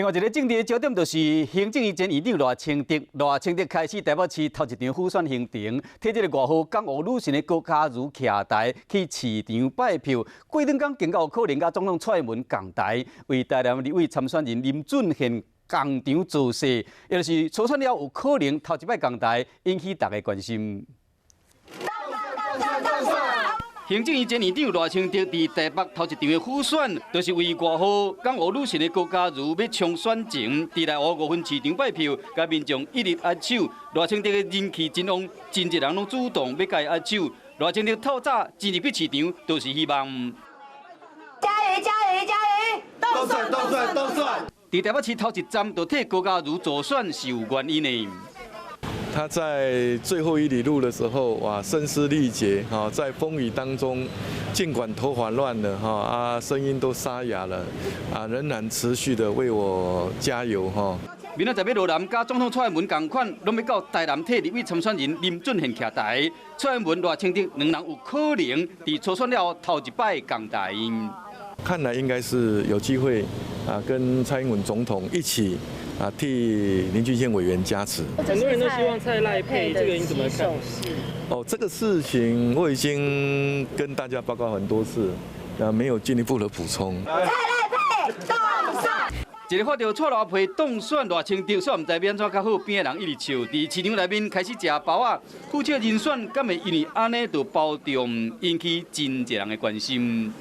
另外一个政治焦点就是行政院前院长赖清德。赖清德开始台北市头一场复选行程，替这个外号港澳女神的郭嘉如徛台去市场拜票。过两天更有可能甲总统蔡英文共台，为台南立委参选人林俊宪共场造势，也就是初选了有可能头一摆共台，引起大家关心。 行政院前院长赖清德伫台北头一场的复选，就是为外号港澳女神的郭嘉如要冲选前，伫来55分市场拜票，甲民众一律握手。赖清德的人气真旺，真侪人拢主动要甲伊握手。赖清德透早进入去市场，都是希望加油加油加油！都选都选都选！伫台北市头一站就替郭嘉如助选是有原因的。 他在最后一里路的时候，哇，声嘶力竭，哈，在风雨当中，尽管头发乱了，哈声音都沙哑了，仍然持续的为我加油，哈。明仔载要落南，甲总统蔡英文同款，拢要到台南替立委参选人林俊宪徛台。蔡英文、赖清德两人有可能伫初选了头一摆共台。看来应该是有机会，跟蔡英文总统一起。 替林俊宪委员加持。很多人都希望蔡赖配，这个你怎么看？哦，这个事情我已经跟大家报告很多次，没有进一步的补充。蔡赖配动选。一个看到蔡赖配当选赖清德，煞唔知变怎较好，边的人一直笑，伫市场内面开始食包仔，副手人选敢会因为安尼就包中，引起真侪人的关心。